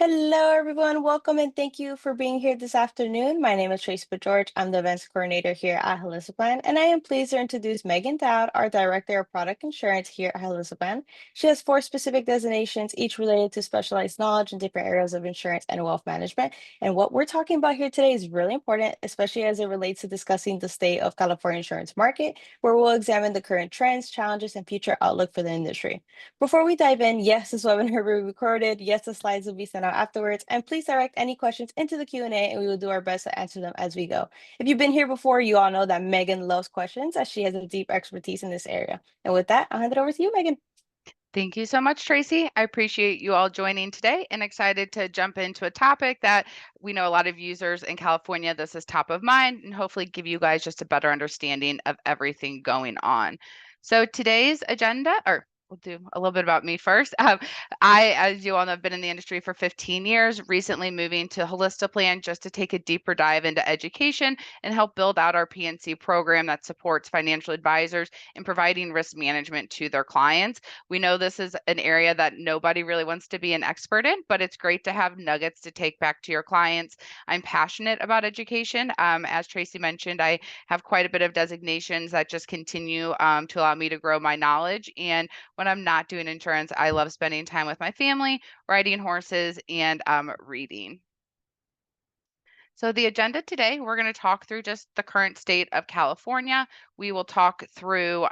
Hello, everyone. Welcome and thank you for being here this afternoon. My name is Tracy George. I'm the events coordinator here at Holisaplan, and I am pleased to introduce Megan Dowd, our director of product insurance here at Holisaplan. She has four specific designations, each related to specialized knowledge in different areas of insurance and wealth management. And what we're talking about here today is really important, especially as it relates to discussing the state of California insurance market, where we'll examine the current trends, challenges, and future outlook for the industry. Before we dive in, yes, this webinar will be recorded. Yes, the slides will be sent out afterwards. And please direct any questions into the Q&A and we will do our best to answer them as we go. If you've been here before, you all know that Megan loves questions as she has a deep expertise in this area. And with that, I'll hand it over to you, Megan. Thank you so much, Tracy. I appreciate you all joining today and excited to jump into a topic that we know a lot of users in California, this is top of mind, and hopefully give you guys just a better understanding of everything going on. So today's agenda, or we'll do a little bit about me first. As you all know, have been in the industry for 15 years, recently moving to Holistaplan just to take a deeper dive into education and help build out our PNC program that supports financial advisors in providing risk management to their clients. We know this is an area that nobody really wants to be an expert in, but it's great to have nuggets to take back to your clients. I'm passionate about education. As Tracy mentioned, I have quite a bit of designations that just continue to allow me to grow my knowledge. And when I'm not doing insurance, I love spending time with my family, riding horses, and reading. So the agenda today, we're going to talk through just the current state of California. We will talk through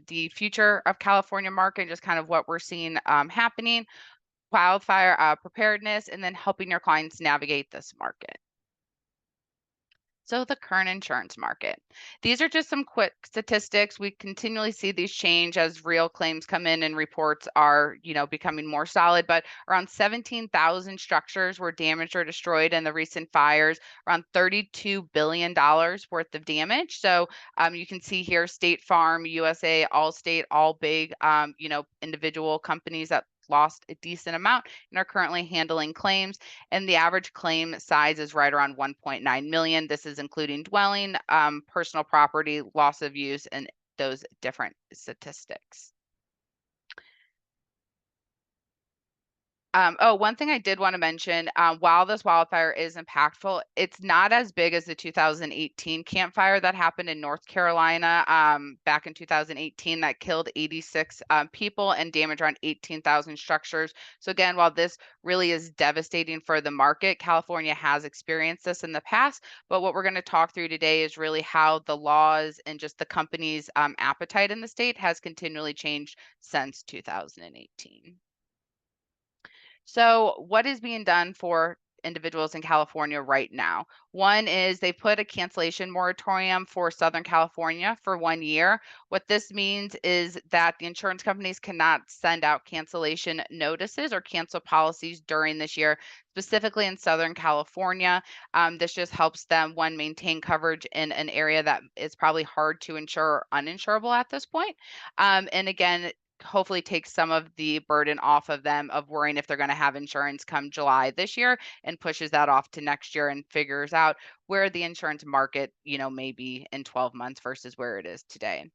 the future of California market, just kind of what we're seeing happening, wildfire preparedness, and then helping your clients navigate this market. So the current insurance market. These are just some quick statistics. We continually see these change as real claims come in and reports are, becoming more solid, but around 17,000 structures were damaged or destroyed in the recent fires, around $32 billion worth of damage. So you can see here State Farm, USA, Allstate, all big, individual companies that lost a decent amount and are currently handling claims, and the average claim size is right around 1.9 million. This is including dwelling, personal property, loss of use, and those different statistics. One thing I did want to mention, while this wildfire is impactful, it's not as big as the 2018 Camp Fire that happened in North Carolina back in 2018 that killed 86 people and damaged around 18,000 structures. So again, while this really is devastating for the market, California has experienced this in the past. But what we're going to talk through today is really how the laws and just the company's appetite in the state has continually changed since 2018. So, what is being done for individuals in California right now? One is they put a cancellation moratorium for Southern California for 1 year. What this means is that the insurance companies cannot send out cancellation notices or cancel policies during this year, specifically in Southern California. This just helps them, one, maintain coverage in an area that is probably hard to insure or uninsurable at this point. And again, hopefully take some of the burden off of them of worrying if they're going to have insurance come July this year, and pushes that off to next year and figures out where the insurance market, may be in 12 months versus where it is today.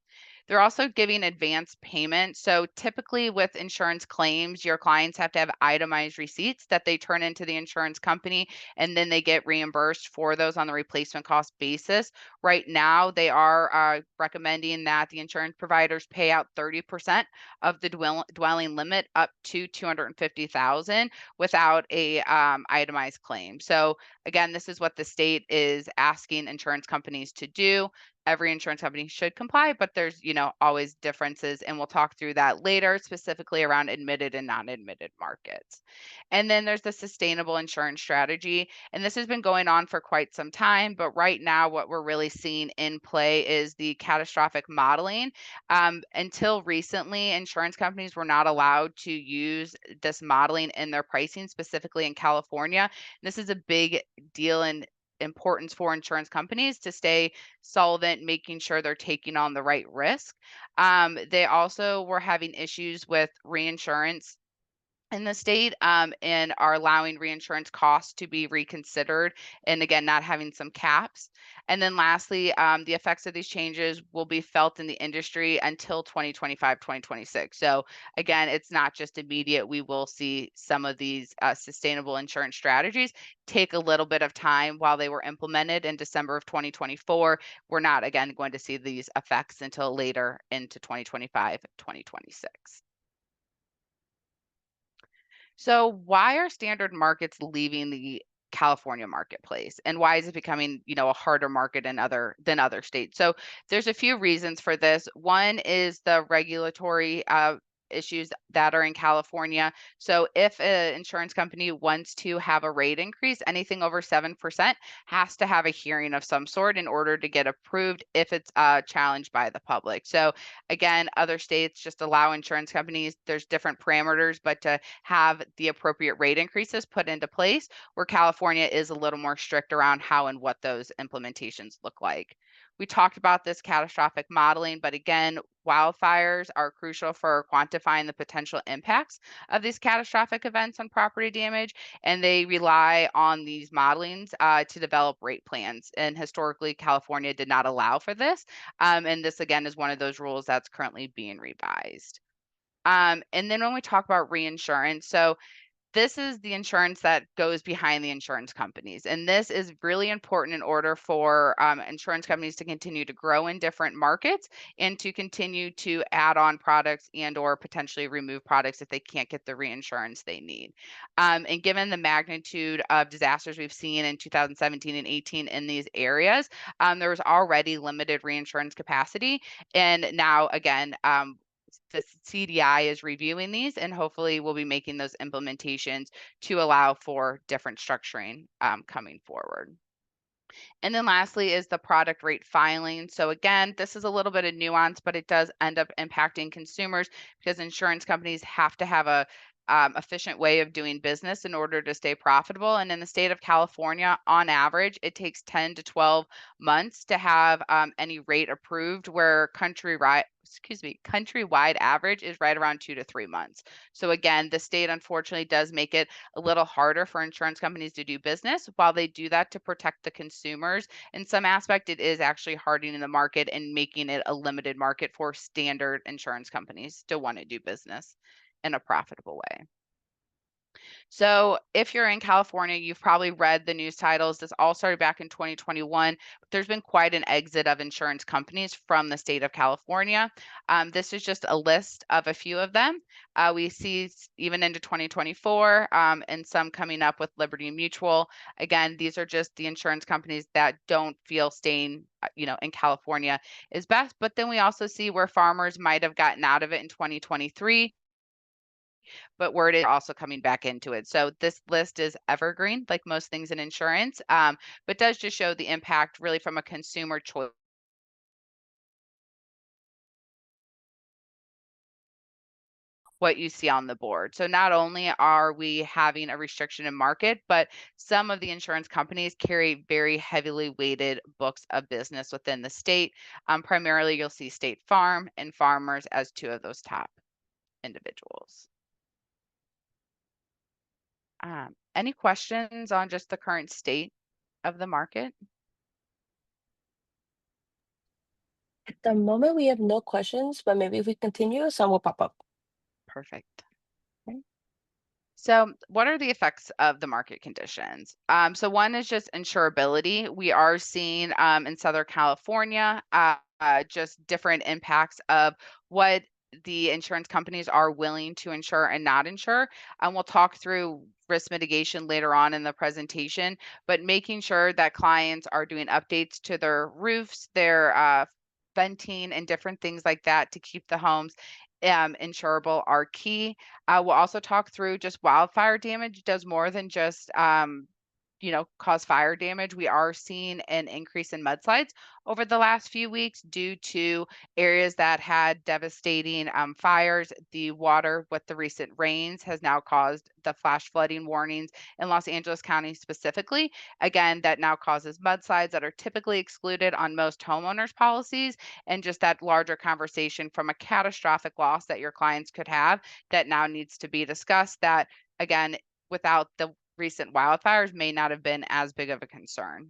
They're also giving advance payment. So typically with insurance claims, your clients have to have itemized receipts that they turn into the insurance company, and then they get reimbursed for those on the replacement cost basis. Right now, they are recommending that the insurance providers pay out 30% of the dwelling limit up to 250,000 without a itemized claim. So again, this is what the state is asking insurance companies to do. Every insurance company should comply, but there's, always differences. And we'll talk through that later, specifically around admitted and non-admitted markets. And then there's the sustainable insurance strategy. And this has been going on for quite some time, but right now what we're really seeing in play is the catastrophic modeling. Until recently, insurance companies were not allowed to use this modeling in their pricing, specifically in California. This is a big deal and importance for insurance companies to stay solvent, making sure they're taking on the right risk. They also were having issues with reinsurance in the state, and are allowing reinsurance costs to be reconsidered, and again, not having some caps. And then lastly, the effects of these changes will be felt in the industry until 2025, 2026. So again, it's not just immediate. We will see some of these sustainable insurance strategies take a little bit of time while they were implemented in December of 2024. We're not, again, going to see these effects until later into 2025, 2026. So why are standard markets leaving the California marketplace, and why is it becoming, a harder market in other states? So there's a few reasons for this. One is the regulatory issues that are in California. So if an insurance company wants to have a rate increase, anything over 7% has to have a hearing of some sort in order to get approved if it's challenged by the public. So again, other states just allow insurance companies, there's different parameters, but to have the appropriate rate increases put into place, where California is a little more strict around how and what those implementations look like. We talked about this catastrophic modeling, but again, wildfires are crucial for quantifying the potential impacts of these catastrophic events on property damage, and they rely on these modelings to develop rate plans. And historically, California did not allow for this. And this, again, is one of those rules that's currently being revised. And then when we talk about reinsurance, so this is the insurance that goes behind the insurance companies. And this is really important in order for insurance companies to continue to grow in different markets and to continue to add on products and or potentially remove products if they can't get the reinsurance they need. And given the magnitude of disasters we've seen in 2017 and 18 in these areas, there was already limited reinsurance capacity. And now, again, the CDI is reviewing these, and hopefully we'll be making those implementations to allow for different structuring coming forward. And then lastly is the product rate filing. So again, this is a little bit of nuance, but it does end up impacting consumers because insurance companies have to have a efficient way of doing business in order to stay profitable. And in the state of California, on average, it takes 10 to 12 months to have any rate approved, where countrywide average is right around 2 to 3 months. So again, the state unfortunately does make it a little harder for insurance companies to do business. While they do that to protect the consumers, in some aspect, it is actually hardening the market and making it a limited market for standard insurance companies to want to do business in a profitable way. So, if you're in California, you've probably read the news titles. This all started back in 2021. But there's been quite an exit of insurance companies from the state of California. This is just a list of a few of them. We see even into 2024, and some coming up with Liberty Mutual. Again, these are just the insurance companies that don't feel staying, in California is best. But then we also see where farmers might have gotten out of it in 2023, but word is also coming back into it. So this list is evergreen, like most things in insurance, but does just show the impact really from a consumer choice, what you see on the board. So not only are we having a restriction in market, but some of the insurance companies carry very heavily weighted books of business within the state. Primarily, you'll see State Farm and Farmers as two of those top individuals. Any questions on just the current state of the market? At the moment, we have no questions, but maybe if we continue, some will pop up. Perfect. Okay. So, what are the effects of the market conditions? So, one is just insurability. We are seeing in Southern California just different impacts of what the insurance companies are willing to insure and not insure. And we'll talk through risk mitigation later on in the presentation, but making sure that clients are doing updates to their roofs, their venting, and different things like that to keep the homes insurable are key. We'll also talk through just wildfire damage does more than just cause fire damage. We are seeing an increase in mudslides over the last few weeks due to areas that had devastating fires. The water with the recent rains has now caused the flash flooding warnings in Los Angeles County specifically. Again, that now causes mudslides that are typically excluded on most homeowners policies, and just that larger conversation from a catastrophic loss that your clients could have that now needs to be discussed. That, again, without the recent wildfires, may not have been as big of a concern.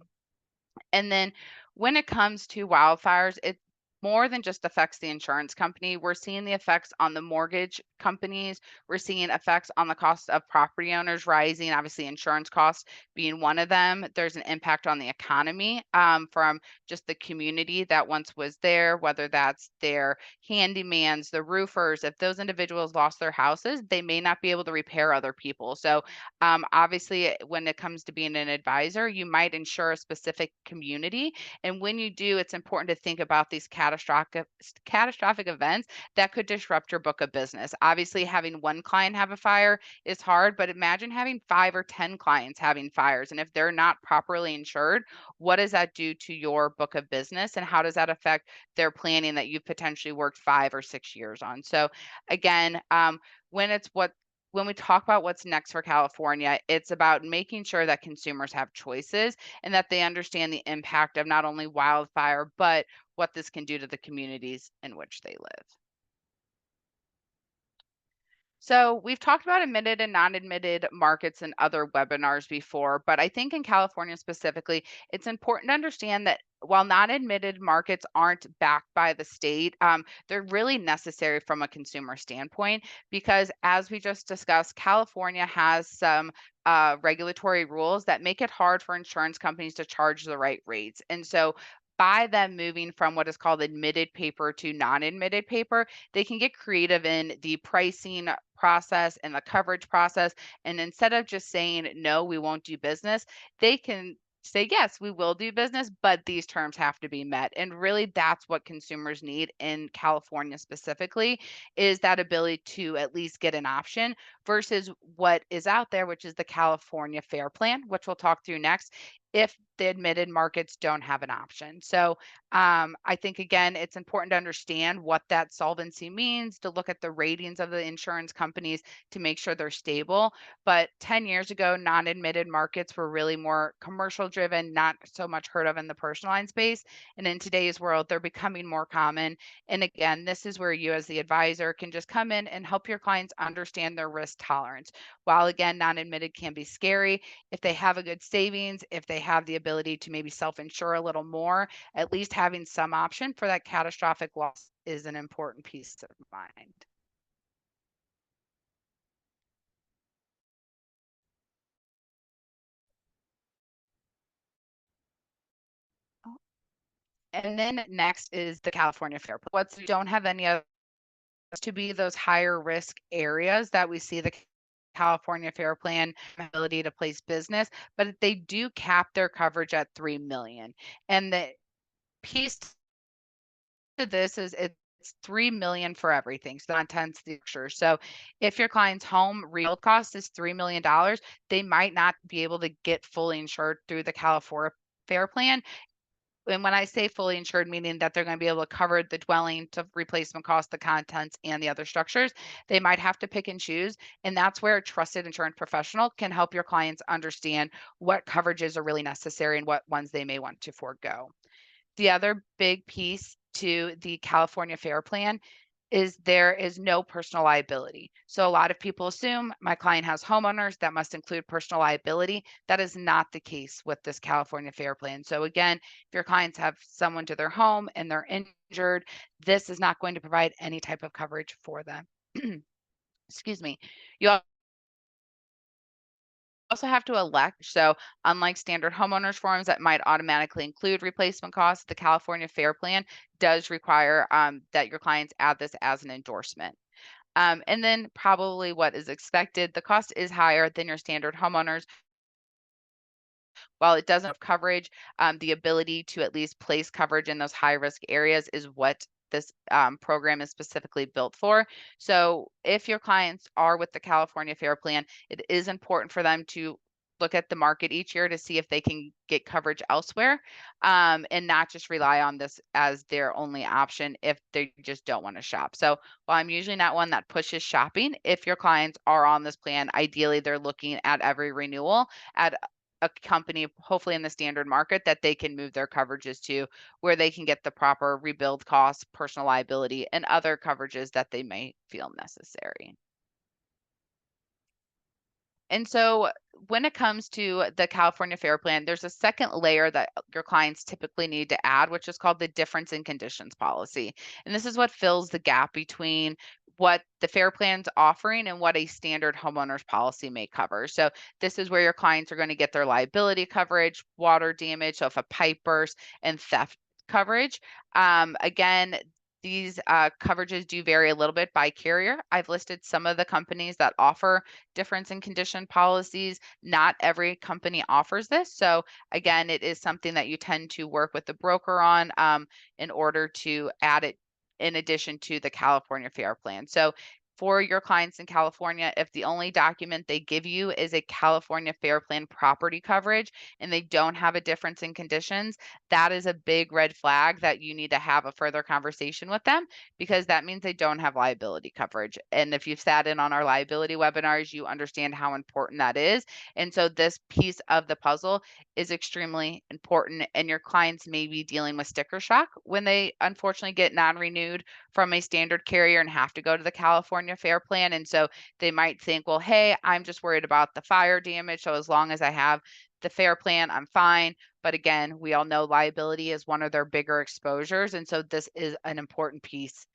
And then when it comes to wildfires, it more than just affects the insurance company. We're seeing the effects on the mortgage companies. We're seeing effects on the cost of property owners rising, obviously, insurance costs being one of them. There's an impact on the economy from just the community that once was there, whether that's their handymans, the roofers. If those individuals lost their houses, they may not be able to repair other people. So obviously, when it comes to being an advisor, you might insure a specific community. And when you do, it's important to think about these catastrophic events that could disrupt your book of business. Obviously, having one client have a fire is hard, but imagine having 5 or 10 clients having fires. And if they're not properly insured, what does that do to your book of business? And how does that affect their planning that you've potentially worked 5 or 6 years on? So again, when it's what when we talk about what's next for California, it's about making sure that consumers have choices and that they understand the impact of not only wildfire, but what this can do to the communities in which they live. So we've talked about admitted and non-admitted markets in other webinars before, but I think in California specifically, it's important to understand that while non-admitted markets aren't backed by the state, they're really necessary from a consumer standpoint because, as we just discussed, California has some regulatory rules that make it hard for insurance companies to charge the right rates. And so by them moving from what is called admitted paper to non-admitted paper, they can get creative in the pricing process and the coverage process. And instead of just saying, no, we won't do business, they can say, yes, we will do business, but these terms have to be met. And really, that's what consumers need in California specifically, is that ability to at least get an option versus what is out there, which is the California Fair Plan, which we'll talk through next, if the admitted markets don't have an option. So I think, again, it's important to understand what that solvency means, to look at the ratings of the insurance companies to make sure they're stable. But 10 years ago, non admitted markets were really more commercial driven, not so much heard of in the personal line space. And in today's world, they're becoming more common. And again, this is where you, as the advisor, can just come in and help your clients understand their risk tolerance. While, again, non admitted can be scary, if they have a good savings, if they have the ability to maybe self insure a little more, at least having some option for that catastrophic loss is an important peace of mind. Oh, and then next is the California Fair. What we don't have any of to be those higher risk areas that we see the California Fair Plan ability to place business, but they do cap their coverage at 3 million. And the piece to this is it's 3 million for everything. So that intends the structure. So if your client's home real cost is $3 million, they might not be able to get fully insured through the California Fair Plan. And when I say fully insured, meaning that they're going to be able to cover the dwelling to replacement cost, the contents, and the other structures, they might have to pick and choose. And that's where a trusted insurance professional can help your clients understand what coverages are really necessary and what ones they may want to forego. The other big piece to the California Fair Plan is there is no personal liability. So a lot of people assume my client has homeowners, that must include personal liability. That is not the case with this California Fair Plan. So again, if your clients have someone to their home and they're injured, this is not going to provide any type of coverage for them. Excuse me. You also have to elect. So, unlike standard homeowners forms that might automatically include replacement costs, the California Fair Plan does require that your clients add this as an endorsement. And then, probably what is expected, the cost is higher than your standard homeowners. While it doesn't have coverage, the ability to at least place coverage in those high risk areas is what this program is specifically built for. So if your clients are with the California Fair Plan, it is important for them to look at the market each year to see if they can get coverage elsewhere, and not just rely on this as their only option if they just don't want to shop. So while I'm usually not one that pushes shopping, if your clients are on this plan, ideally they're looking at every renewal at a company, hopefully in the standard market, that they can move their coverages to, where they can get the proper rebuild costs, personal liability, and other coverages that they may feel necessary. And so when it comes to the California Fair Plan, there's a second layer that your clients typically need to add, which is called the difference in conditions policy. And this is what fills the gap between what the Fair Plan's offering and what a standard homeowner's policy may cover. So this is where your clients are going to get their liability coverage, water damage, so if a pipe bursts, and theft coverage. Again, these coverages do vary a little bit by carrier. I've listed some of the companies that offer difference in condition policies. Not every company offers this. So again, it is something that you tend to work with the broker on, in order to add it in addition to the California Fair Plan. So for your clients in California, if the only document they give you is a California Fair Plan property coverage and they don't have a difference in conditions, that is a big red flag that you need to have a further conversation with them, because that means they don't have liability coverage. And if you've sat in on our liability webinars, you understand how important that is. And so this piece of the puzzle is extremely important. And your clients may be dealing with sticker shock when they unfortunately get non-renewed from a standard carrier and have to go to the California Fair Plan. And so they might think, well, hey, I'm just worried about the fire damage. So as long as I have the Fair Plan, I'm fine. But again, we all know liability is one of their bigger exposures. And so this is an important piece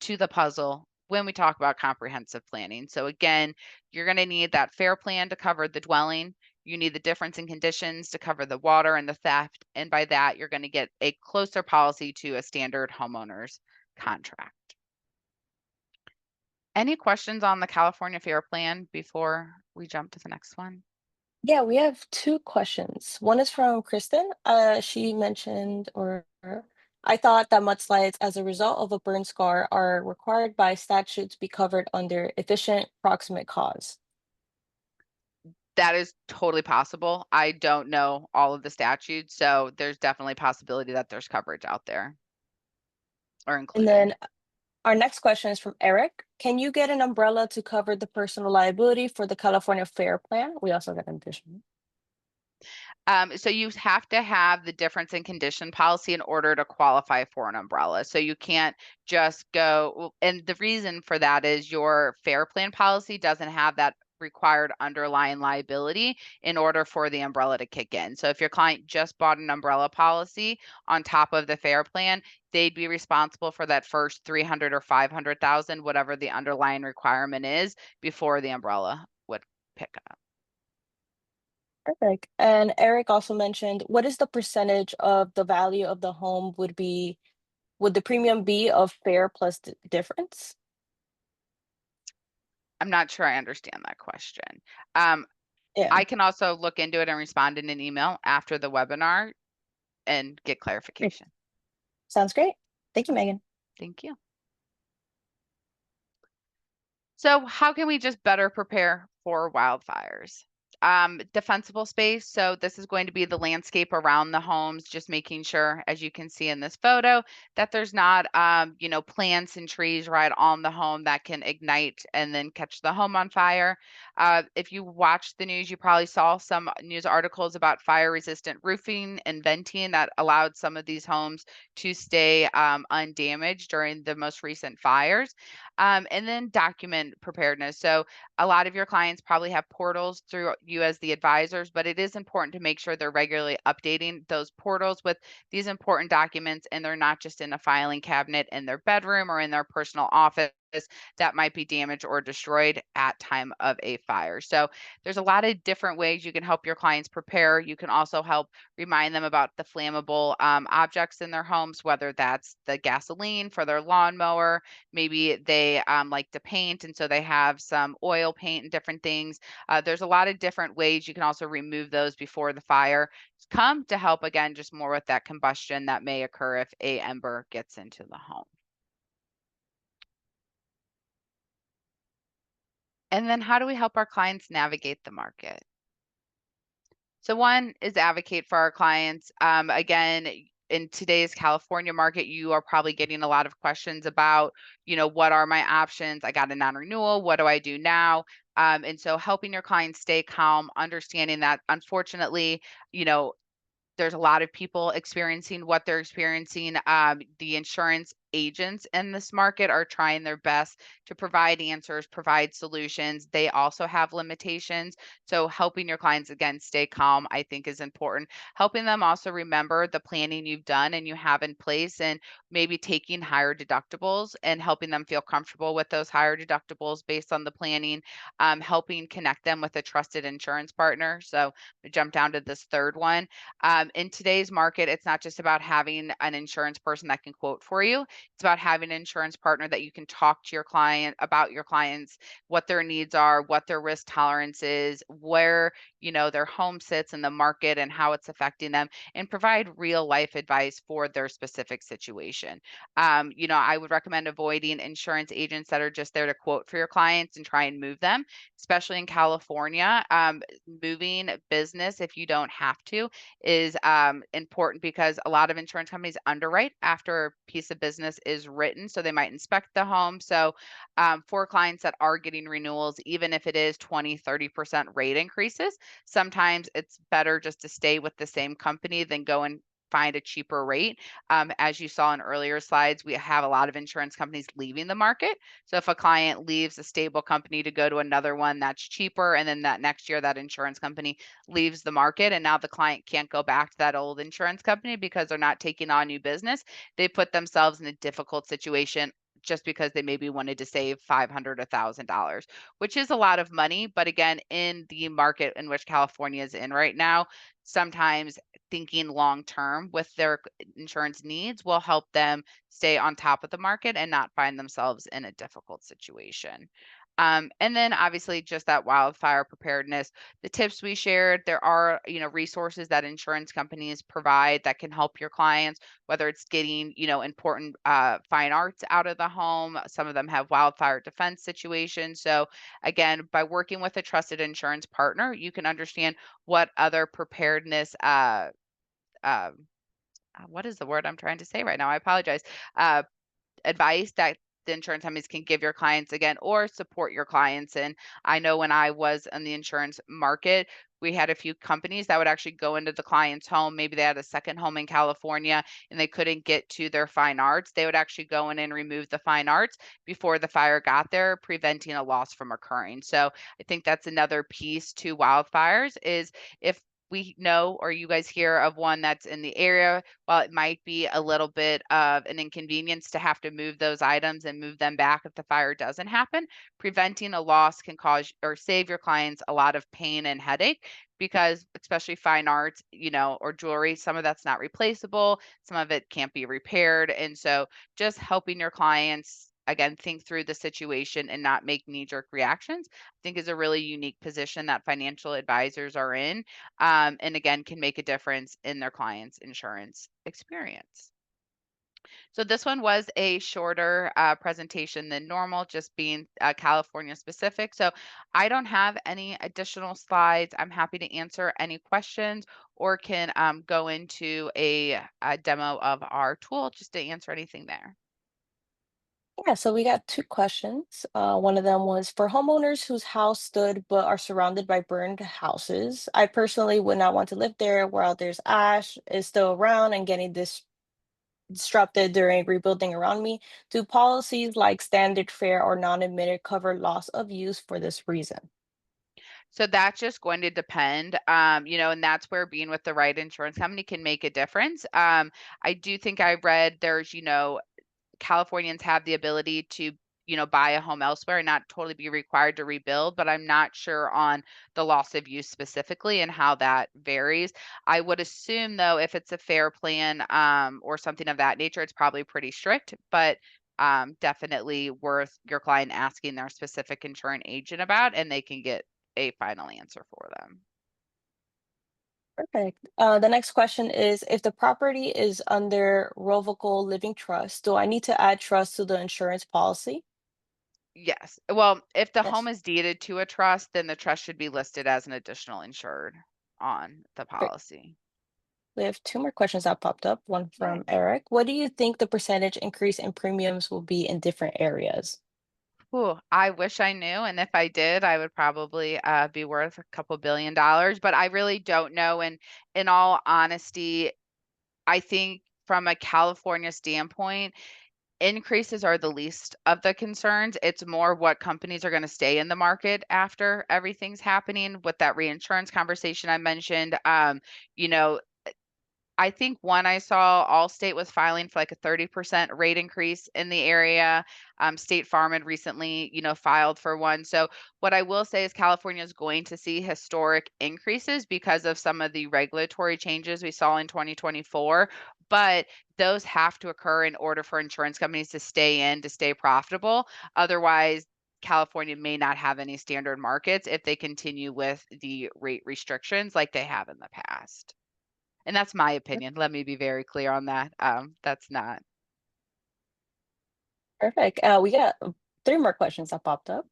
to the puzzle when we talk about comprehensive planning. So again, you're going to need that Fair Plan to cover the dwelling. You need the difference in conditions to cover the water and the theft. And by that, you're going to get a closer policy to a standard homeowner's contract. Any questions on the California Fair Plan before we jump to the next one? Yeah, we have two questions. One is from Kristen. She mentioned, I thought that mudslides as a result of a burn scar are required by statute to be covered under efficient proximate cause. That is totally possible. I don't know all of the statutes, so there's definitely possibility that there's coverage out there or And included. then our next question is from Eric. Can you get an umbrella to cover the personal liability for the California Fair Plan? We also got an additional. So you have to have the difference in condition policy in order to qualify for an umbrella. So you can't just go, and the reason for that is your Fair Plan policy doesn't have that required underlying liability in order for the umbrella to kick in. So if your client just bought an umbrella policy on top of the Fair Plan, they'd be responsible for that first 300 or 500,000, whatever the underlying requirement is, before the umbrella would pick up. Perfect. And Eric also mentioned, what is the percentage of the value of the home would the premium be of fair plus difference? I'm not sure I understand that question. Um, Yeah, I can also look into it and respond in an email after the webinar and get great. clarification. Sounds great. Thank you, Megan. Thank you. So how can we just better prepare for wildfires? Defensible space. So this is going to be the landscape around the homes, just making sure, as you can see in this photo, that there's not, plants and trees right on the home that can ignite and then catch the home on fire. If you watched the news, you probably saw some news articles about fire-resistant roofing and venting that allowed some of these homes to stay undamaged during the most recent fires. And then document preparedness. So a lot of your clients probably have portals through you as the advisors, but it is important to make sure they're regularly updating those portals with these important documents, and they're not just in a filing cabinet in their bedroom or in their personal office that might be damaged or destroyed at time of a fire. So there's a lot of different ways you can help your clients prepare. You can also help remind them about the flammable objects in their homes, whether that's the gasoline for their lawnmower. Maybe they like to paint, and so they have some oil paint and different things. There's a lot of different ways you can also remove those before the fire come, to help, again, just more with that combustion that may occur if a ember gets into the home. And then how do we help our clients navigate the market? So one is advocate for our clients. Again, in today's California market, you are probably getting a lot of questions about, what are my options? I got a non-renewal. What do I do now? And so helping your clients stay calm, understanding that unfortunately, you know, there's a lot of people experiencing what they're experiencing. The insurance agents in this market are trying their best to provide answers, provide solutions. They also have limitations. So, helping your clients again stay calm, I think, is important. Helping them also remember the planning you've done and you have in place, and maybe taking higher deductibles and helping them feel comfortable with those higher deductibles based on the planning. Helping connect them with a trusted insurance partner. So, jump down to this third one. In today's market, it's not just about having an insurance person that can quote for you. It's about having an insurance partner that you can talk to your client about your clients, what their needs are, what their risk tolerance is, where, their home sits in the market and how it's affecting them, and provide real life advice for their specific situation. I would recommend avoiding insurance agents that are just there to quote for your clients and try and move them, especially in California. Moving business, if you don't have to, is important because a lot of insurance companies underwrite after a piece of business is written. So they might inspect the home. So for clients that are getting renewals, even if it is 20, 30% rate increases, sometimes it's better just to stay with the same company than go and find a cheaper rate. As you saw in earlier slides, we have a lot of insurance companies leaving the market. So if a client leaves a stable company to go to another one that's cheaper, and then that next year that insurance company leaves the market and now the client can't go back to that old insurance company because they're not taking on new business, they put themselves in a difficult situation just because they maybe wanted to save 500 $1,000, which is a lot of money. But again, in the market in which California is in right now, sometimes thinking long term with their insurance needs will help them stay on top of the market and not find themselves in a difficult situation. And then obviously just that wildfire preparedness, the tips we shared, there are, resources that insurance companies provide that can help your clients, whether it's getting, important fine arts out of the home. Some of them have wildfire defense situations. So again, by working with a trusted insurance partner, you can understand what other preparedness uh, what is the word I'm trying to say right now? I apologize. Uh, Advice that the insurance companies can give your clients again or support your clients. And I know when I was in the insurance market, we had a few companies that would actually go into the client's home. Maybe they had a second home in California and they couldn't get to their fine arts. They would actually go in and remove the fine arts before the fire got there, preventing a loss from occurring. So I think that's another piece to wildfires is if we know or you guys hear of one that's in the area, while it might be a little bit of an inconvenience to have to move those items and move them back if the fire doesn't happen, preventing a loss can cause or save your clients a lot of pain and headache because especially fine arts, or jewelry, some of that's not replaceable, some of it can't be repaired. And so just helping your clients again think through the situation and not make knee jerk reactions, I think is a really unique position that financial advisors are in, and again can make a difference in their clients' insurance experience. So this one was a shorter presentation than normal, just being California specific. So I don't have any additional slides. I'm happy to answer any questions or can go into a demo of our tool just to answer anything there. Yeah, so we got two questions. One of them was for homeowners whose house stood but are surrounded by burned houses. I personally would not want to live there while there's ash is still around and getting disrupted during rebuilding around me. Do policies like standard fare or non-admitted cover loss of use for this reason? So that's just going to depend, and that's where being with the right insurance company can make a difference. I do think I read there's, Californians have the ability to, buy a home elsewhere and not totally be required to rebuild, but I'm not sure on the loss of use specifically and how that varies. I would assume though, if it's a fair plan, or something of that nature, it's probably pretty strict, but definitely worth your client asking their specific insurance agent about, and they can get a final answer for them. Perfect. The next question is, if the property is under revocable living trust, do I need to add trust to the insurance policy? Yes. Well, if the home Yes. is deeded to a trust, then the trust should be listed as an additional insured on the Great. policy. We have two more questions that popped up. One Right. from Eric. What do you think the percentage increase in premiums will be in different areas? Ooh, I wish I knew, and if I did, I would probably be worth a couple $1 billion. But I really don't know. And in all honesty, I think from a California standpoint, increases are the least of the concerns. It's more what companies are going to stay in the market after everything's happening with that reinsurance conversation I mentioned. You know, I think one I saw Allstate was filing for like a 30% rate increase in the area. State Farm had recently, filed for one. So what I will say is California is going to see historic increases because of some of the regulatory changes we saw in 2024. But those have to occur in order for insurance companies to stay profitable. Otherwise, California may not have any standard markets if they continue with the rate restrictions like they have in the past. And that's my opinion. Let me be very clear on that. That's not. Perfect. We got three more questions that popped up.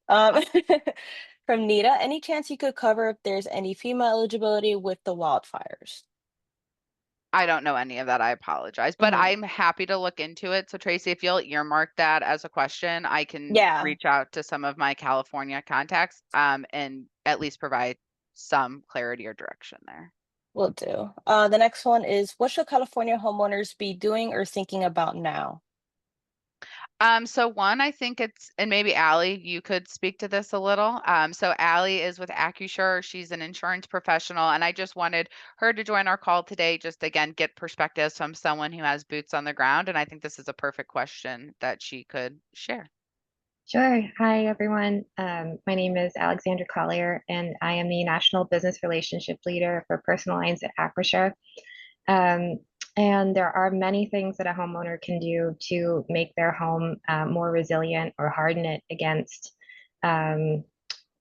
From Nita, any chance you could cover if there's any female eligibility with the wildfires? I don't know any of that. I apologize, but Hmm. I'm happy to look into it. So Tracy, if you'll earmark that as a question, I can Yeah, reach out to some of my California contacts, and at least provide some clarity or direction there. will do. The next one is, what should California homeowners be doing or thinking about now? So one, I think and maybe Allie, you could speak to this a little. So Allie is with AccuSure. She's an insurance professional, and I just wanted her to join our call today, just again, get perspectives from someone who has boots on the ground. And I think this is a perfect question that she could share. Sure. Hi, everyone. My name is Alexandra Collier, and I am the National Business Relationship Leader for Personal Lines at Acrisure. Um, and there are many things that a homeowner can do to make their home more resilient or harden it against, um,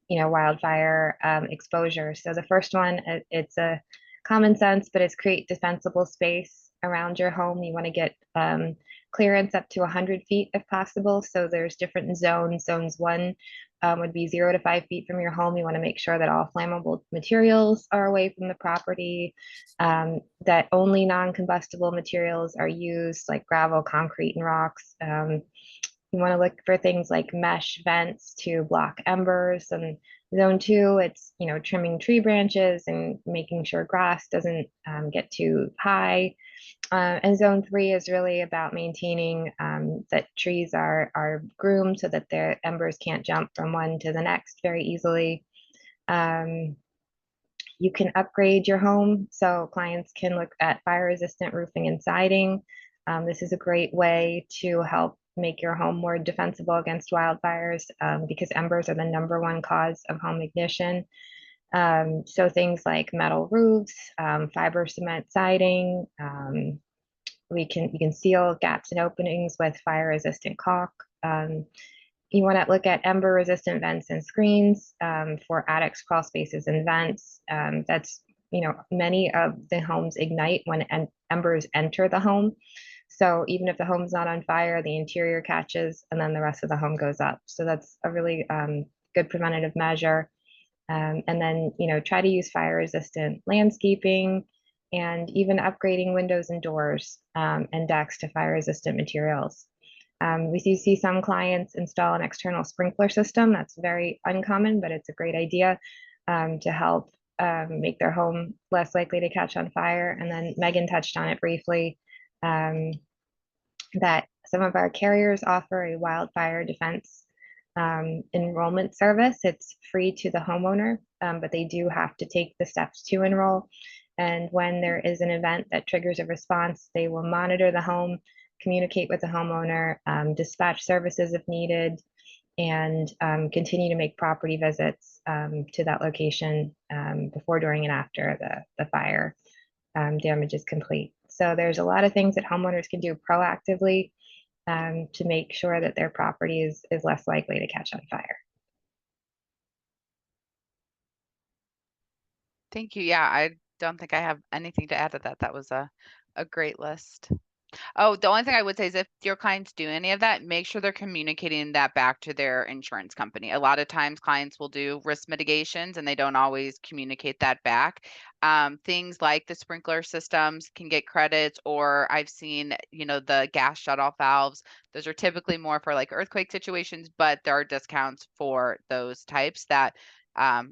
wildfire exposure. So the first one, it's a common sense, but it's create defensible space around your home. You want to get clearance up to 100 feet if possible. So there's different zones. Zones one would be 0 to 5 feet from your home. You want to make sure that all flammable materials are away from the property, that only non-combustible materials are used, like gravel, concrete, and rocks. You want to look for things like mesh vents to block embers. And zone two, it's, trimming tree branches and making sure grass doesn't get too high. And zone three is really about maintaining that trees are groomed so that their embers can't jump from one to the next very easily. Um, you can upgrade your home so clients can look at fire resistant roofing and siding. This is a great way to help make your home more defensible against wildfires, because embers are the #1 cause of home ignition. So things like metal roofs, fiber cement siding. You can seal gaps and openings with fire resistant caulk. You want to look at ember resistant vents and screens for attics, crawl spaces, and vents. That's, many of the homes ignite when embers enter the home. So even if the home's not on fire, the interior catches and then the rest of the home goes up. So that's a really good preventative measure. And then, try to use fire resistant landscaping and even upgrading windows and doors and decks to fire resistant materials. We do see some clients install an external sprinkler system. That's very uncommon, but it's a great idea to help make their home less likely to catch on fire. And then Megan touched on it briefly, um, that some of our carriers offer a wildfire defense enrollment service. It's free to the homeowner, but they do have to take the steps to enroll. And when there is an event that triggers a response, they will monitor the home, communicate with the homeowner, dispatch services if needed, and continue to make property visits to that location before, during, and after the fire damage is complete. So there's a lot of things that homeowners can do proactively to make sure that their property is less likely to catch on fire. Thank you. Yeah, I don't think I have anything to add to that. That was a great list. Oh, the only thing I would say is if your clients do any of that, make sure they're communicating that back to their insurance company. A lot of times clients will do risk mitigations and they don't always communicate that back. Things like the sprinkler systems can get credits, or I've seen, the gas shutoff valves. Those are typically more for like earthquake situations, but there are discounts for those types that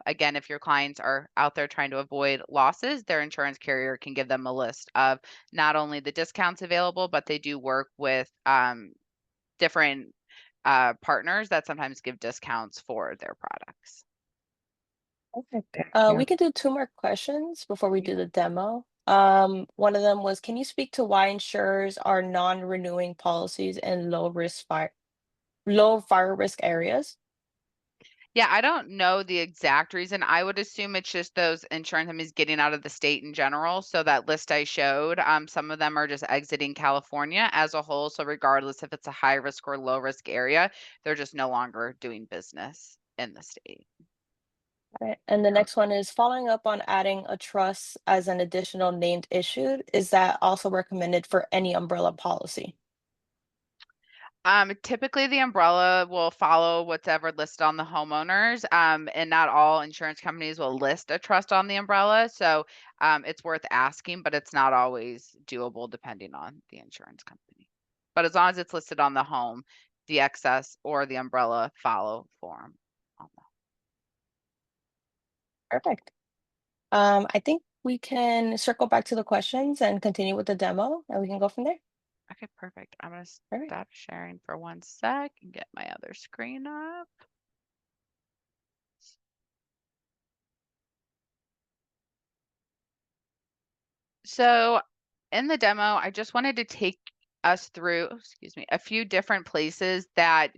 again, if your clients are out there trying to avoid losses, their insurance carrier can give them a list of not only the discounts available, but they do work with different partners that sometimes give discounts for their products. Perfect. Thank you. We could do two more questions before we Mhm. do the demo. One of them was, can you speak to why insurers are non-renewing policies in low fire risk areas? Yeah, I don't know the exact reason. I would assume it's just those insurance companies getting out of the state in general. So that list I showed, some of them are just exiting California as a whole. So regardless if it's a high risk or low risk area, they're just no longer doing business in the state. Right. And the next one is following up on adding a trust as an additional named issued. Is that also recommended for any umbrella policy? Typically the umbrella will follow whatever listed on the homeowners, and not all insurance companies will list a trust on the umbrella. So, it's worth asking, but it's not always doable depending on the insurance company. But as long as it's listed on the home, the excess or the umbrella follow form. Perfect. I think we can circle back to the questions and continue with the demo, and we can go from there. Okay, perfect. I'm gonna All right. stop sharing for 1 sec and get my other screen up. So in the demo, I just wanted to take us through, excuse me, a few different places that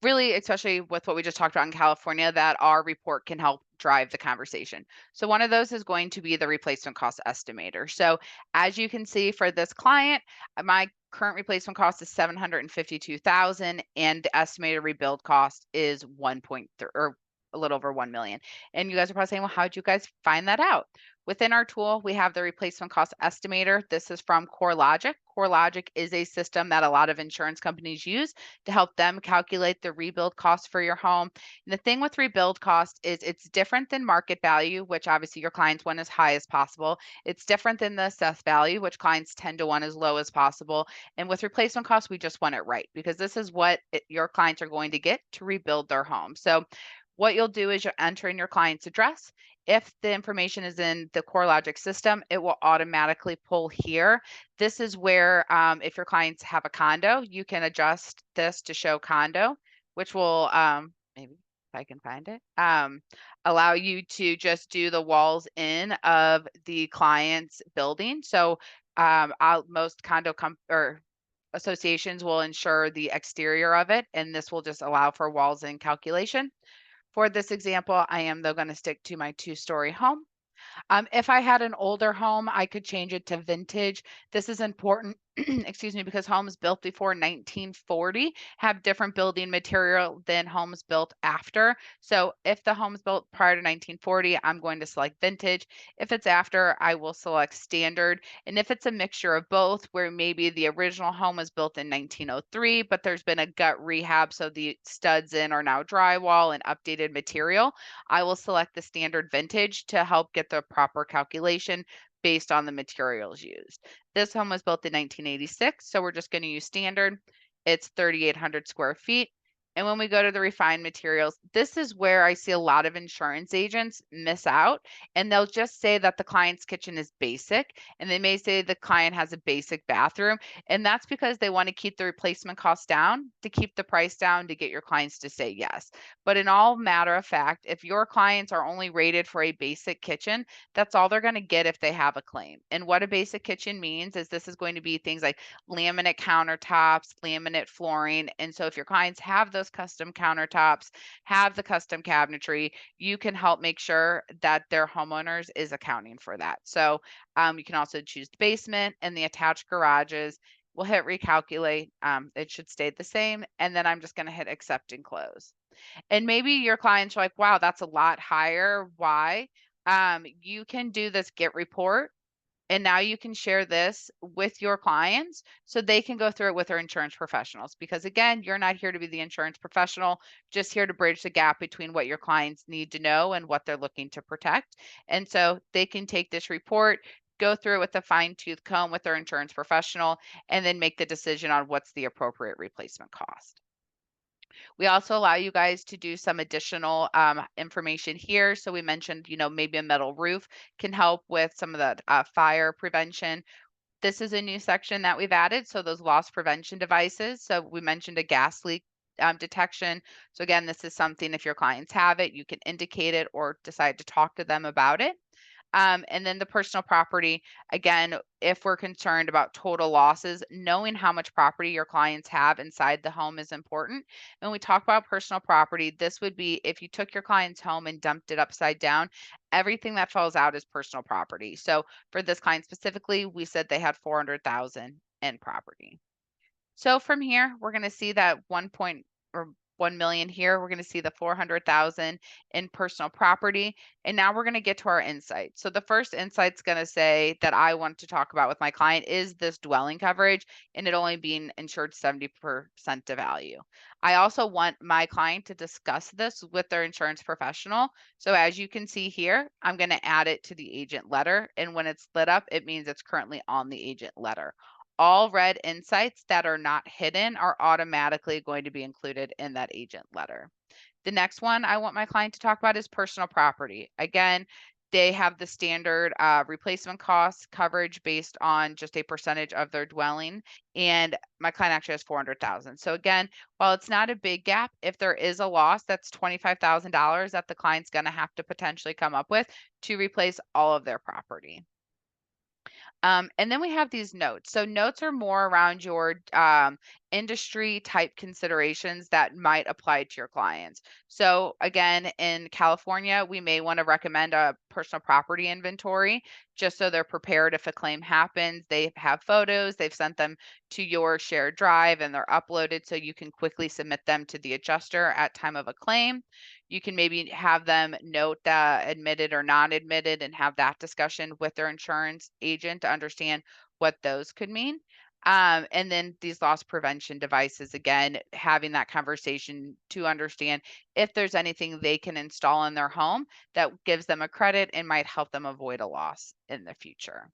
really, especially with what we just talked about in California, that our report can help drive the conversation. So one of those is going to be the replacement cost estimator. So as you can see for this client, my current replacement cost is 752,000 and the estimated rebuild cost is 1.3 or a little over 1 million. And you guys are probably saying, well, how did you guys find that out? Within our tool, we have the replacement cost estimator. This is from CoreLogic. CoreLogic is a system that a lot of insurance companies use to help them calculate the rebuild cost for your home. And the thing with rebuild cost is it's different than market value, which obviously your clients want as high as possible. It's different than the assessed value, which clients tend to want as low as possible. And with replacement cost, we just want it right because this is what your clients are going to get to rebuild their home. So what you'll do is you'll enter in your client's address. If the information is in the CoreLogic system, it will automatically pull here. This is where, if your clients have a condo, you can adjust this to show condo, which will, maybe if I can find it, allow you to just do the walls in of the client's building. So most or associations will ensure the exterior of it, and this will just allow for walls in calculation. For this example, I am though going to stick to my 2-story home. If I had an older home, I could change it to vintage. This is important, excuse me, because homes built before 1940 have different building material than homes built after. So if the home's built prior to 1940, I'm going to select vintage. If it's after, I will select standard. And if it's a mixture of both, where maybe the original home was built in 1903, but there's been a gut rehab, so the studs in are now drywall and updated material, I will select the standard vintage to help get the proper calculation based on the materials used. This home was built in 1986, so we're just going to use standard. It's 3,800 square feet. And when we go to the refined materials, this is where I see a lot of insurance agents miss out. And they'll just say that the client's kitchen is basic. And they may say the client has a basic bathroom. And that's because they want to keep the replacement cost down, to keep the price down, to get your clients to say yes. But in all matter of fact, if your clients are only rated for a basic kitchen, that's all they're going to get if they have a claim. And what a basic kitchen means is this is going to be things like laminate countertops, laminate flooring. And so if your clients have those custom countertops, have the custom cabinetry, you can help make sure that their homeowners is accounting for that. So you can also choose the basement and the attached garages. We'll hit recalculate. It should stay the same. And then I'm just going to hit accept and close. And maybe your clients are like, wow, that's a lot higher. Why? You can do this get report And now you can share this with your clients so they can go through it with their insurance professionals. Because again, you're not here to be the insurance professional, just here to bridge the gap between what your clients need to know and what they're looking to protect. And so they can take this report, go through it with a fine tooth comb with their insurance professional, and then make the decision on what's the appropriate replacement cost. We also allow you guys to do some additional information here. So we mentioned, maybe a metal roof can help with some of the fire prevention. This is a new section that we've added. So those loss prevention devices. So we mentioned a gas leak detection. So again, this is something, if your clients have it, you can indicate it or decide to talk to them about it. And then the personal property, again, if we're concerned about total losses, knowing how much property your clients have inside the home is important. When we talk about personal property, this would be if you took your client's home and dumped it upside down, everything that falls out is personal property. So for this client specifically, we said they had 400,000 in property. So from here, we're going to see that 1 million here. We're going to see the 400,000 in personal property. And now we're going to get to our insight. So the first insight's going to say that I want to talk about with my client is this dwelling coverage and it only being insured 70% of value. I also want my client to discuss this with their insurance professional. So as you can see here, I'm going to add it to the agent letter. And when it's lit up, it means it's currently on the agent letter. All red insights that are not hidden are automatically going to be included in that agent letter. The next one I want my client to talk about is personal property. Again, they have the standard replacement cost coverage based on just a percentage of their dwelling. And my client actually has 400,000. So again, while it's not a big gap, if there is a loss, that's $25,000 that the client's going to have to potentially come up with to replace all of their property. And then we have these notes. So notes are more around your industry type considerations that might apply to your clients. So again, in California, we may want to recommend a personal property inventory just so they're prepared if a claim happens. They have photos, they've sent them to your shared drive and they're uploaded so you can quickly submit them to the adjuster at time of a claim. You can maybe have them note that admitted or non-admitted and have that discussion with their insurance agent to understand what those could mean. And then these loss prevention devices, again, having that conversation to understand if there's anything they can install in their home that gives them a credit and might help them avoid a loss in the future.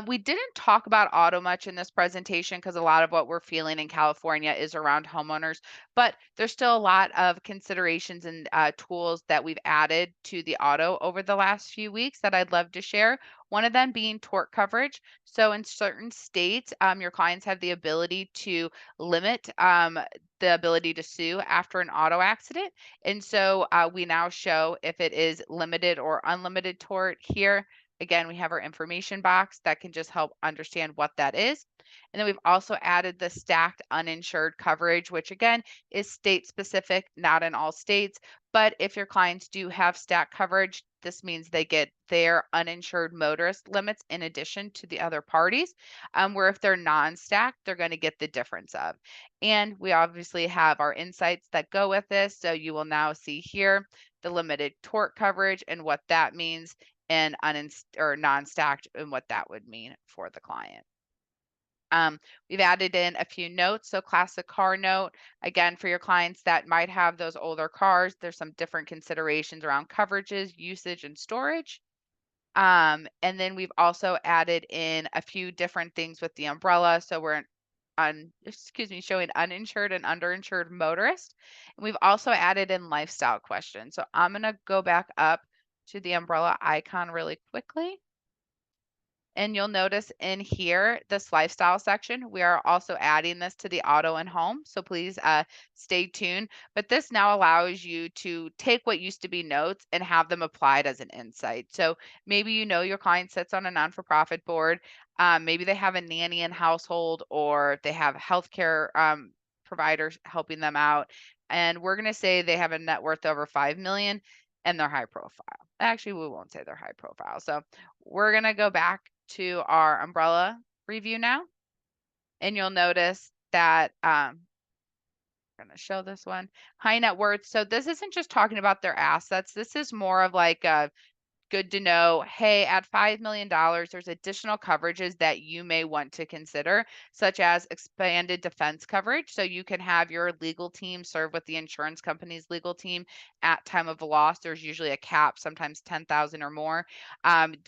We didn't talk about auto much in this presentation because a lot of what we're feeling in California is around homeowners, but there's still a lot of considerations and tools that we've added to the auto over the last few weeks that I'd love to share. One of them being tort coverage. So in certain states, your clients have the ability to limit the ability to sue after an auto accident. And so we now show if it is limited or unlimited tort here. Again, we have our information box that can just help understand what that is. And then we've also added the stacked uninsured coverage, which again is state specific, not in all states. But if your clients do have stacked coverage, this means they get their uninsured motorist limits in addition to the other parties, where if they're non-stacked, they're going to get the difference of. And we obviously have our insights that go with this. So you will now see here the limited tort coverage and what that means and non-stacked and what that would mean for the client. We've added in a few notes. So classic car note, again, for your clients that might have those older cars, there's some different considerations around coverages, usage, and storage. And then we've also added in a few different things with the umbrella. So we're showing uninsured and underinsured motorists. And we've also added in lifestyle questions. So I'm going to go back up to the umbrella icon really quickly. And you'll notice in here, this lifestyle section, we are also adding this to the auto and home. So please stay tuned. But this now allows you to take what used to be notes and have them applied as an insight. So maybe your client sits on a non-for-profit board. Maybe they have a nanny in household or they have healthcare providers helping them out. And we're going to say they have a net worth over 5 million and they're high profile. Actually, we won't say they're high profile. So we're going to go back to our umbrella review now. And you'll notice that I'm going to show this one high net worth. So this isn't just talking about their assets. This is more of like good to know, hey, at $5 million, there's additional coverages that you may want to consider, such as expanded defense coverage. So you can have your legal team serve with the insurance company's legal team at time of loss. There's usually a cap, sometimes 10,000 or more.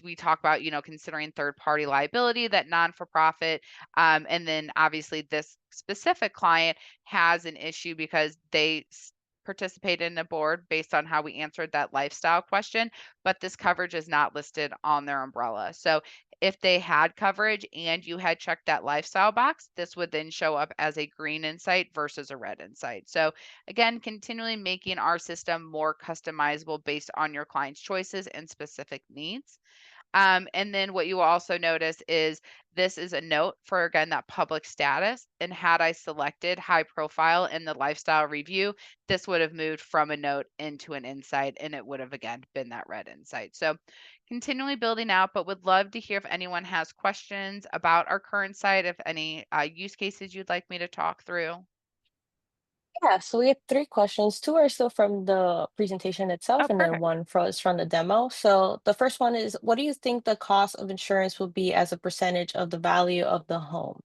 We talk about, considering third party liability, that non-for-profit. And then obviously this specific client has an issue because they participated in a board based on how we answered that lifestyle question, but this coverage is not listed on their umbrella. So if they had coverage and you had checked that lifestyle box, this would then show up as a green insight versus a red insight. So again, continually making our system more customizable based on your client's choices and specific needs. And then what you will also notice is this is a note for, again, that public status. And had I selected high profile in the lifestyle review, this would have moved from a note into an insight, and it would have, again, been that red insight. So continually building out, but would love to hear if anyone has questions about our current site, if any use cases you'd like me to talk through. Yeah, so we have three questions. Two are still from the presentation Oh, itself, and then perfect. one is from the demo. So the first one is, what do you think the cost of insurance will be as a percentage of the value of the home?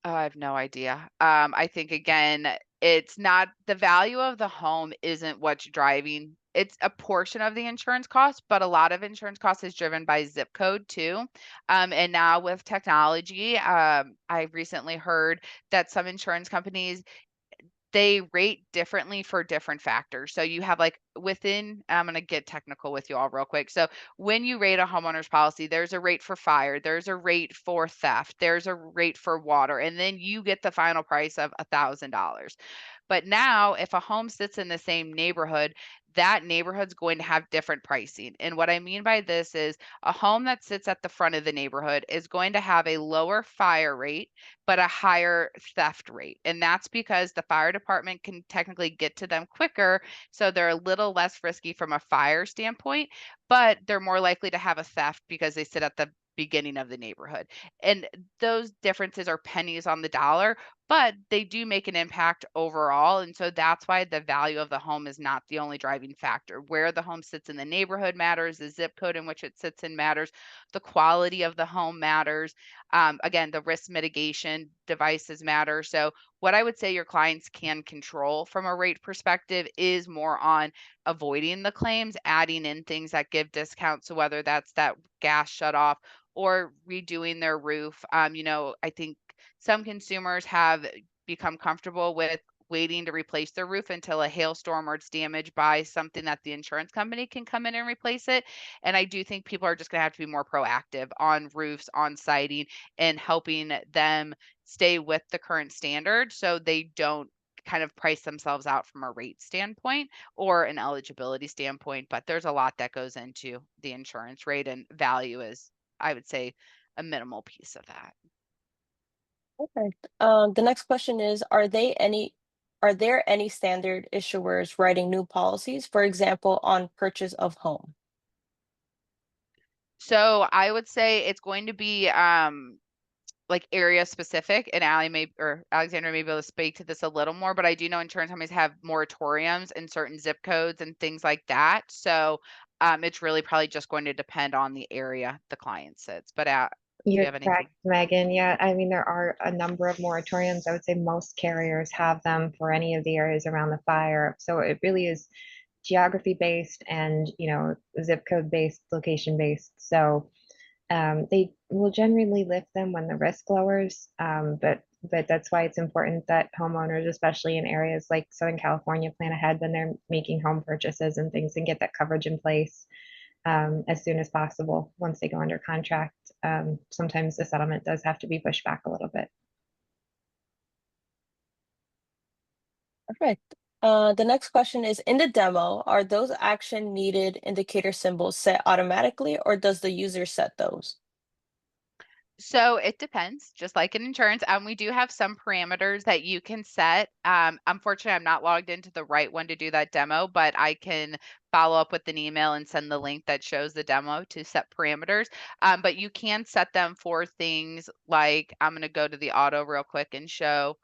Oh, I have no idea. I think again, it's not the value of the home isn't what's driving. It's a portion of the insurance cost, but a lot of insurance cost is driven by zip code too. And now with technology, I recently heard that some insurance companies they rate differently for different factors. So you have like within, I'm going to get technical with you all real quick. So when you rate a homeowner's policy, there's a rate for fire, there's a rate for theft, there's a rate for water, and then you get the final price of $1,000. But now, if a home sits in the same neighborhood, that neighborhood's going to have different pricing. And what I mean by this is a home that sits at the front of the neighborhood is going to have a lower fire rate, but a higher theft rate. And that's because the fire department can technically get to them quicker. So they're a little less risky from a fire standpoint, but they're more likely to have a theft because they sit at the beginning of the neighborhood. And those differences are pennies on the dollar, but they do make an impact overall. And so that's why the value of the home is not the only driving factor. Where the home sits in the neighborhood matters, the zip code in which it sits in matters, the quality of the home matters. Again, the risk mitigation devices matter. So, what I would say your clients can control from a rate perspective is more on avoiding the claims, adding in things that give discounts. So, whether that's that gas shut off or redoing their roof. I think some consumers have become comfortable with waiting to replace their roof until a hailstorm or it's damaged by something that the insurance company can come in and replace it. And I do think people are just going to have to be more proactive on roofs, on siding, and helping them stay with the current standard so they don't kind of price themselves out from a rate standpoint or an eligibility standpoint. But there's a lot that goes into the insurance rate, and value is, I would say, a minimal piece of that. Perfect. The next question is, are there any standard issuers writing new policies, for example, on purchase of home? So I would say it's going to be like area specific, and Alexandra may be able to speak to this a little more, but I do know insurance companies have moratoriums in certain zip codes and things like that. So it's really probably just going to depend on the area the client sits. But do you You're have anything? correct, Megan. Yeah, I mean, there are a number of moratoriums. I would say most carriers have them for any of the areas around the fire. So it really is geography based and, zip code based, location based. So they will generally lift them when the risk lowers. But that's why it's important that homeowners, especially in areas like Southern California, plan ahead when they're making home purchases and things and get that coverage in place as soon as possible once they go under contract. Sometimes the settlement does have to be pushed back a little bit. Perfect. The next question is, in the demo, are those action needed indicator symbols set automatically, or does the user set those? So it depends, just like in insurance. We do have some parameters that you can set. Unfortunately, I'm not logged into the right one to do that demo, but I can follow up with an email and send the link that shows the demo to set parameters. But you can set them for things like I'm going to go to the auto real quick and show.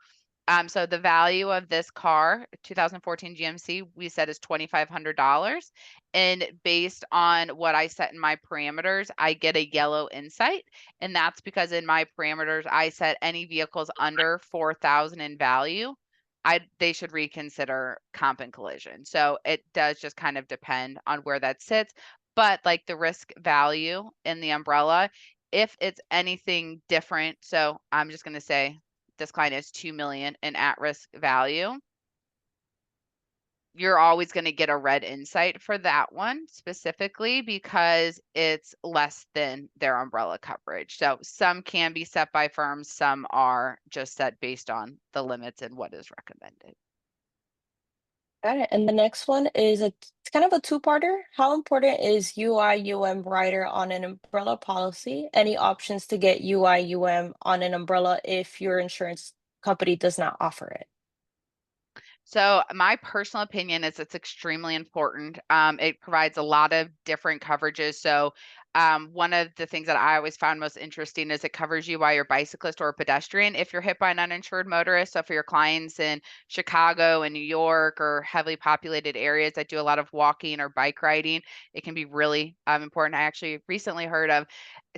So the value of this car, 2014 GMC, we said is $2,500. And based on what I set in my parameters, I get a yellow insight. And that's because in my parameters, I set any vehicles under 4,000 in value. They should reconsider comp and collision. So it does just kind of depend on where that sits. But like the risk value in the umbrella, if it's anything different, so I'm just going to say this client is 2 million in at-risk value, you're always going to get a red insight for that one specifically because it's less than their umbrella coverage. So some can be set by firms, some are just set based on the limits and what is recommended. Got it. And the next one is it's kind of a two-parter. How important is UI/UM rider on an umbrella policy? Any options to get UI/UM on an umbrella if your insurance company does not offer it? So my personal opinion is it's extremely important. It provides a lot of different coverages. So one of the things that I always found most interesting is it covers you while you're a bicyclist or a pedestrian if you're hit by an uninsured motorist. So for your clients in Chicago and New York or heavily populated areas that do a lot of walking or bike riding, it can be really important. I actually recently heard of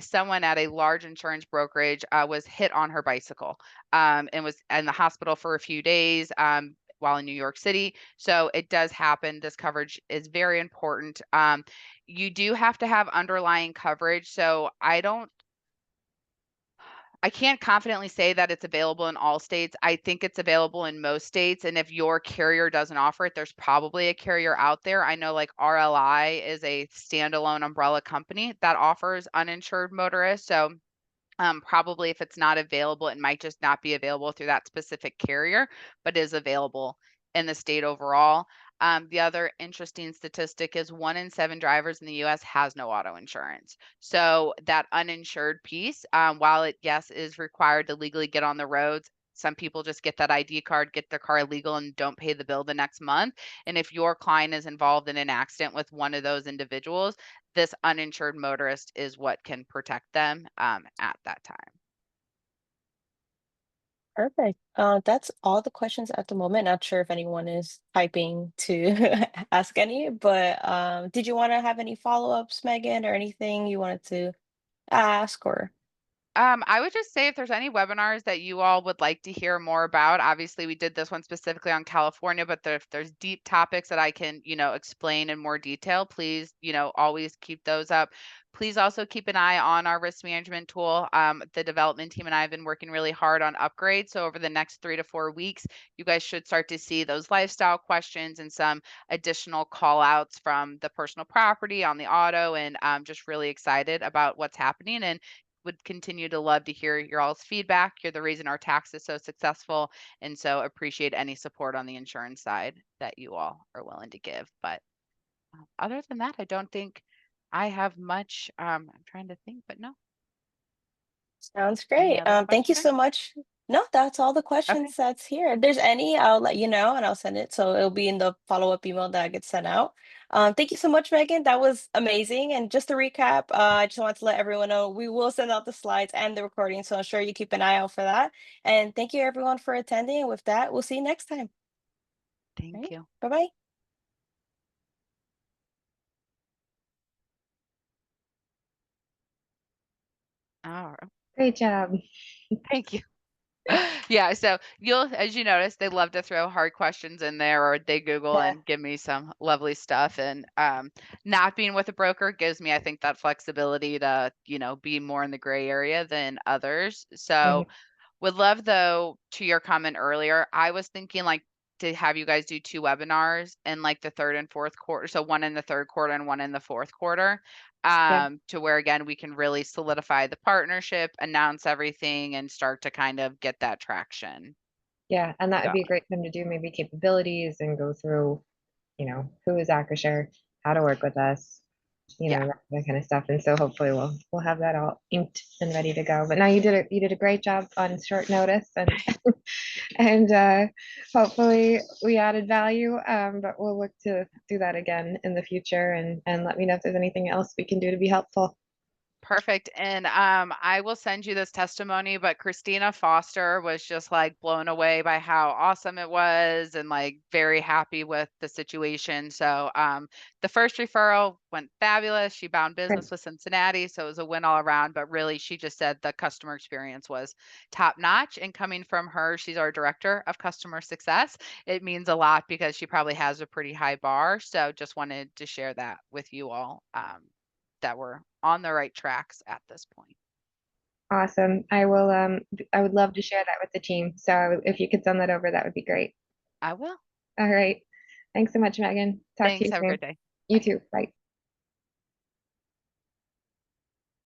someone at a large insurance brokerage was hit on her bicycle and was in the hospital for a few days. While in New York City. So it does happen. This coverage is very important. You do have to have underlying coverage. So I can't confidently say that it's available in all states. I think it's available in most states. And if your carrier doesn't offer it, there's probably a carrier out there. I know like RLI is a standalone umbrella company that offers uninsured motorists. So probably if it's not available, it might just not be available through that specific carrier, but is available in the state overall. The other interesting statistic is 1 in 7 drivers in the US has no auto insurance. So that uninsured piece, while it, yes, is required to legally get on the roads, some people just get that ID card, get their car illegal, and don't pay the bill the next month. And if your client is involved in an accident with one of those individuals, this uninsured motorist is what can protect them at that time. Perfect. That's all the questions at the moment. Not sure if anyone is typing to ask any, but did you want to have any follow-ups, Megan, or anything you wanted to ask or? I would just say if there's any webinars that you all would like to hear more about, obviously we did this one specifically on California, but if there's deep topics that I can, explain in more detail, please, always keep those up. Please also keep an eye on our risk management tool. The development team and I have been working really hard on upgrades. So over the next 3 to 4 weeks, you guys should start to see those lifestyle questions and some additional call outs from the personal property on the auto. And I'm just really excited about what's happening. And would continue to love to hear your all's feedback. You're the reason our tax is so successful. And so appreciate any support on the insurance side that you all are willing to give. But other than that, I don't think I have much. I'm trying to think, but no. Sounds Any great. other Thank you questions? so much. No, that's all the Okay. questions that's here. If there's any, I'll let you know and I'll send it. So it'll be in the follow-up email that gets sent out. Thank you so much, Megan. That was amazing. And just to recap, I just want to let everyone know we will send out the slides and the recording. So I'm sure you keep an eye out for that. And thank you everyone for attending. And with that, we'll see you next time. All Thank right. you. Bye-bye. All right. Great job. Thank you. Yeah, so as you notice, they love to throw hard questions in there or they Google Yeah. and give me some lovely stuff. And not being with a broker gives me, I think, that flexibility to, be more in the gray area than others. So Mhm. would love though, to your comment earlier, I was thinking like to have you guys do 2 webinars in like the third and fourth quarter. So one in the third quarter and one in the fourth quarter. Yeah, To where again we can really solidify the partnership, announce everything, and start to kind of get that traction yeah, and that would be a going. great time to do maybe capabilities and go through, who is Acrisure, how to work with us, Yeah, that kind of stuff. And so hopefully we'll have that all inked and ready to go. But now you did a great job on short notice and and hopefully we added value. But we'll look to do that again in the future and let me know if there's anything else we can do to be helpful. Perfect. And I will send you this testimony, but Christina Foster was just like blown away by how awesome it was and like very happy with the situation. So the first referral went fabulous. She bound Good. business with Cincinnati, so it was a win all around. But really, she just said the customer experience was top notch. And coming from her, she's our director of customer success. It means a lot because she probably has a pretty high bar. So just wanted to share that with you all. That we're on the right tracks at this point. Awesome. I would love to share that with the team. So if you could send that over, that would be great. I will. All right. Thanks so much, Megan. Talk to Thanks. you Have a soon. great day. You Bye. too. Bye.